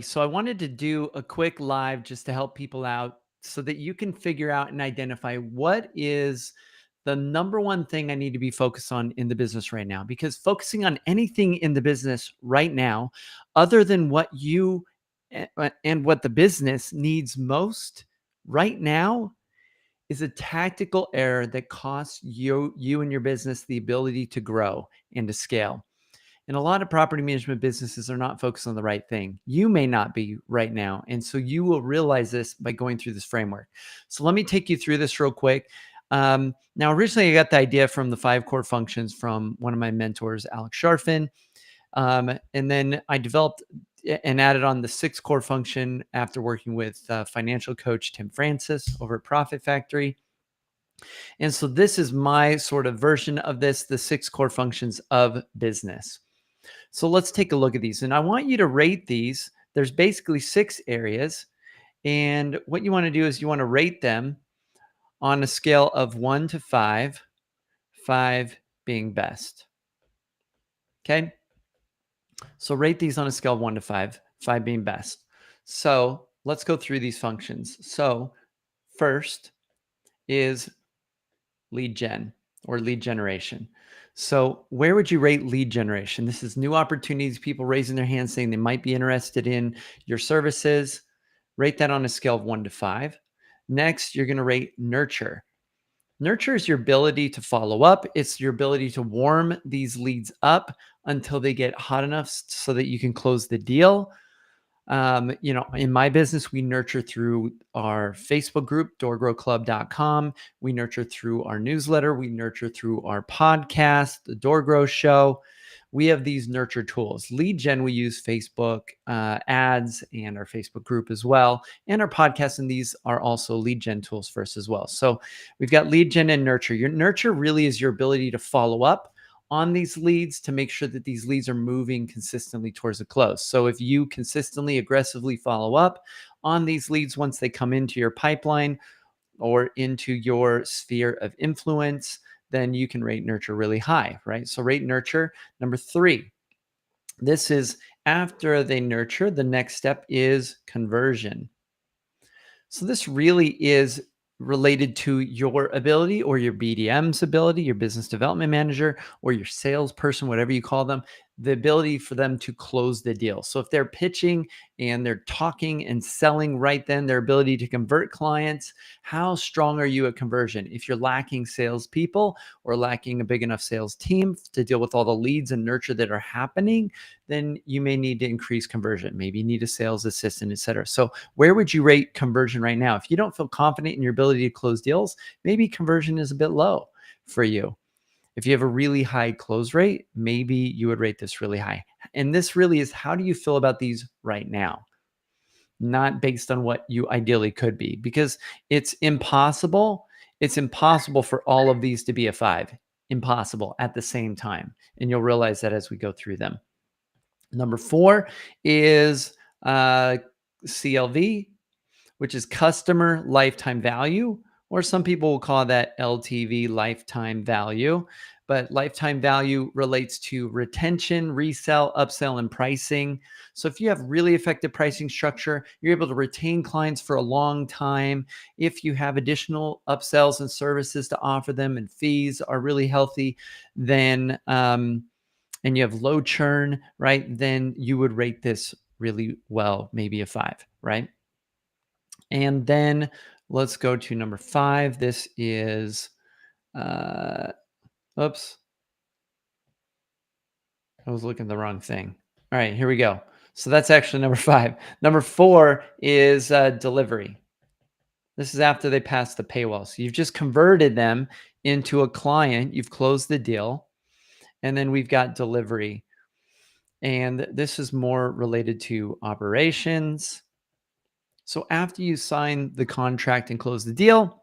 So I wanted to do a quick live just to help people out so that you can figure out and identify what is the number one thing I need to be focused on in the business right now. Because focusing on anything in the business right now, other than what you and what the business needs most right now, is a tactical error that costs you and your business the ability to grow and to scale. And a lot of property management businesses are not focused on the right thing. You may not be right now. And so you will realize this by going through this framework. So let me take you through this real quick. Now, originally, I got the idea from the 5 core functions from one of my mentors, Alex Sharfin. And then I developed and added on the 6 core function after working with financial coach Tim Francis over at Profit Factory. And so this is my sort of version of this, the 6 core functions of business. So let's take a look at these. And I want you to rate these. There's basically 6 areas. And what you want to do is you want to rate them on a scale of 1 to 5, 5 being best. Okay. So rate these on a scale of 1 to 5, 5 being best. So let's go through these functions. So first is lead gen or lead generation. So where would you rate lead generation? This is new opportunities, people raising their hands saying they might be interested in your services. Rate that on a scale of 1 to 5. Next, you're going to rate nurture. Nurture is your ability to follow up. It's your ability to warm these leads up until they get hot enough so that you can close the deal. In my business, we nurture through our Facebook group, doorgrowclub.com. We nurture through our newsletter. We nurture through our podcast, the Door Grow Show. We have these nurture tools. Lead gen, we use Facebook ads and our Facebook group as well. And our podcast, and these are also lead gen tools for us as well. So we've got lead gen and nurture. Your nurture really is your ability to follow up on these leads to make sure that these leads are moving consistently towards a close. So if you consistently, aggressively follow up on these leads once they come into your pipeline or into your sphere of influence, then you can rate nurture really high, right? So rate nurture. Number 3, this is after they nurture, the next step is conversion. So this really is related to your ability or your BDM's ability, your business development manager or your salesperson, whatever you call them, the ability for them to close the deal. So if they're pitching and they're talking and selling right then, their ability to convert clients, how strong are you at conversion? If you're lacking salespeople or lacking a big enough sales team to deal with all the leads and nurture that are happening, then you may need to increase conversion. Maybe you need a sales assistant, et cetera. So where would you rate conversion right now? If you don't feel confident in your ability to close deals, maybe conversion is a bit low for you. If you have a really high close rate, maybe you would rate this really high. And this really is, how do you feel about these right now? Not based on what you ideally could be, because it's impossible. It's impossible for all of these to be a 5. Impossible at the same time. And you'll realize that as we go through them. Number 4 is CLV, which is customer lifetime value, or some people will call that LTV, lifetime value. But lifetime value relates to retention, resell, upsell, and pricing. So if you have really effective pricing structure, you're able to retain clients for a long time. If you have additional upsells and services to offer them and fees are really healthy, then and you have low churn, right? Then you would rate this really well, maybe a 5, right? And then let's go to number 5. This is, oops, I was looking at the wrong thing. All right, here we go. So that's actually number 5. Number 4 is delivery. This is after they pass the paywall. So you've just converted them into a client. You've closed the deal. And then we've got delivery. And this is more related to operations. So after you sign the contract and close the deal,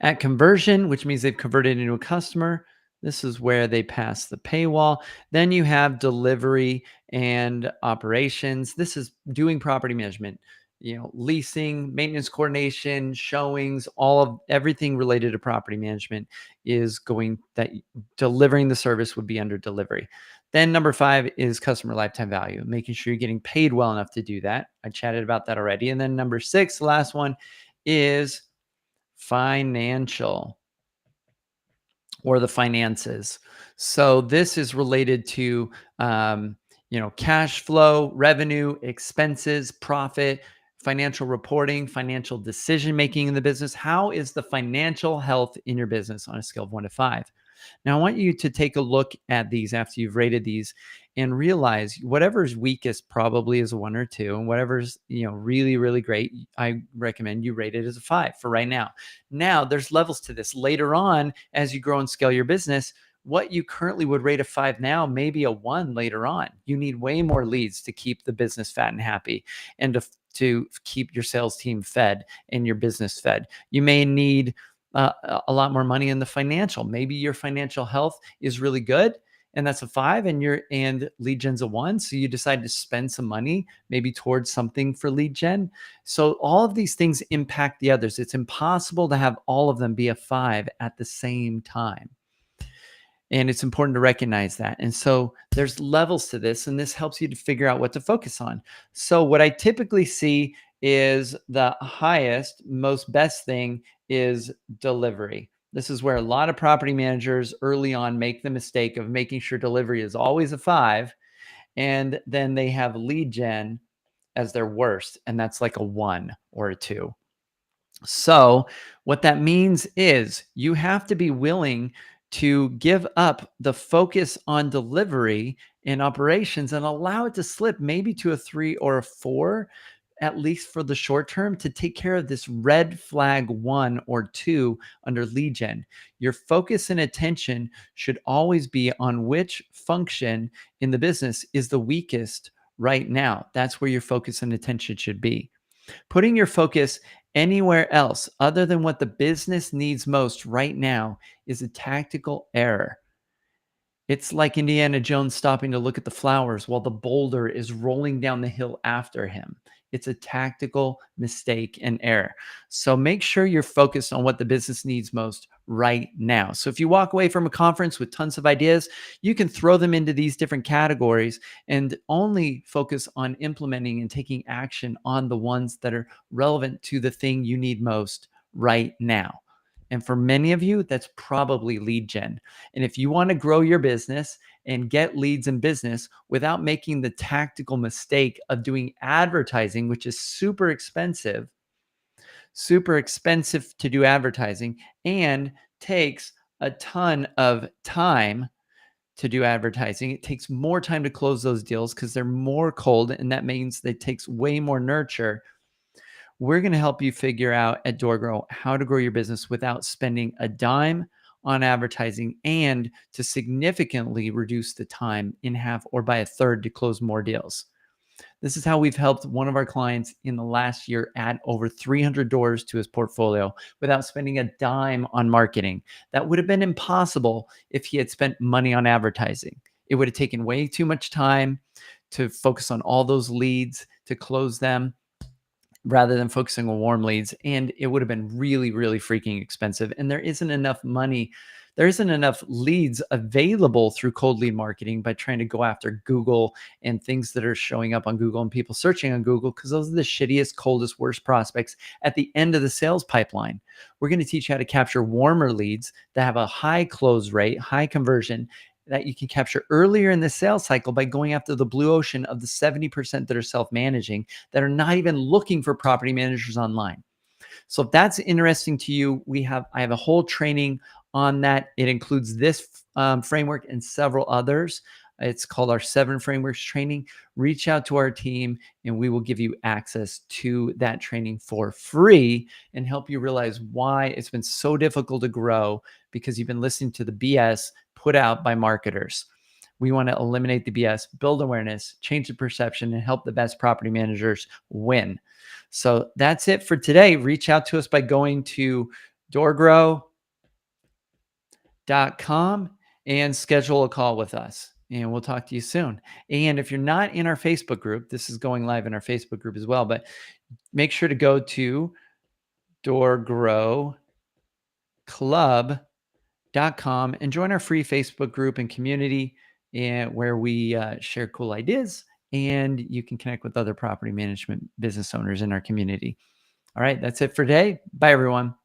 at conversion, which means they've converted into a customer, this is where they pass the paywall. Then you have delivery and operations. This is doing property management, leasing, maintenance coordination, showings, all of everything related to property management is going that delivering the service would be under delivery. Then number 5 is customer lifetime value, making sure you're getting paid well enough to do that. I chatted about that already. And then number 6, the last one, is financial, or the finances. So this is related to cash flow, revenue, expenses, profit, financial reporting, financial decision making in the business. How is the financial health in your business on a scale of 1 to 5? Now, I want you to take a look at these after you've rated these and realize whatever's weakest probably is a 1 or 2, and whatever's really, really great, I recommend you rate it as a 5 for right now. Now, there's levels to this. Later on, as you grow and scale your business, what you currently would rate a 5 now may be a 1 later on. You need way more leads to keep the business fat and happy, and to keep your sales team fed and your business fed. You may need a lot more money in the financial. Maybe your financial health is really good, and that's a 5, and lead gen's a 1. So you decide to spend some money maybe towards something for lead gen. So all of these things impact the others. It's impossible to have all of them be a 5 at the same time. And it's important to recognize that. And so there's levels to this, and this helps you to figure out what to focus on. So what I typically see is the highest, most best thing is delivery. This is where a lot of property managers early on make the mistake of making sure delivery is always a 5, and then they have lead gen as their worst, and that's like a 1 or a 2. So, what that means is you have to be willing to give up the focus on delivery in operations and allow it to slip maybe to a 3 or a 4, at least for the short term, to take care of this red flag 1 or 2 under lead gen. Your focus and attention should always be on which function in the business is the weakest right now. That's where your focus and attention should be. Putting your focus anywhere else other than what the business needs most right now is a tactical error. It's like Indiana Jones stopping to look at the flowers while the boulder is rolling down the hill after him. It's a tactical mistake and error. So make sure you're focused on what the business needs most right now. So if you walk away from a conference with tons of ideas, you can throw them into these different categories and only focus on implementing and taking action on the ones that are relevant to the thing you need most right now. And for many of you, that's probably lead gen. And if you want to grow your business and get leads in business without making the tactical mistake of doing advertising, which is super expensive to do advertising and takes a ton of time to do advertising. It takes more time to close those deals because they're more cold, and that means it takes way more nurture. We're going to help you figure out at DoorGrow how to grow your business without spending a dime on advertising, and to significantly reduce the time in half or by a third to close more deals. This is how we've helped one of our clients in the last year add over 300 doors to his portfolio without spending a dime on marketing. That would have been impossible if he had spent money on advertising. It would have taken way too much time to focus on all those leads to close them, rather than focusing on warm leads. And it would have been really, really freaking expensive. And there isn't enough money. There isn't enough leads available through cold lead marketing by trying to go after Google and things that are showing up on Google and people searching on Google, because those are the shittiest, coldest, worst prospects at the end of the sales pipeline. We're going to teach you how to capture warmer leads that have a high close rate, high conversion, that you can capture earlier in the sales cycle by going after the blue ocean of the 70% that are self-managing, that are not even looking for property managers online. So if that's interesting to you, I have a whole training on that. It includes this framework and several others. It's called our 7 frameworks training. Reach out to our team and we will give you access to that training for free and help you realize why it's been so difficult to grow, because you've been listening to the BS put out by marketers. We want to eliminate the BS, build awareness, change the perception, and help the best property managers win. So that's it for today. Reach out to us by going to doorgrow.com and schedule a call with us. And we'll talk to you soon. And if you're not in our Facebook group, this is going live in our Facebook group as well, but make sure to go to doorgrowclub.com and join our free Facebook group and community. and where we share cool ideas, and you can connect with other property management business owners in our community. All right, that's it for today. Bye, everyone.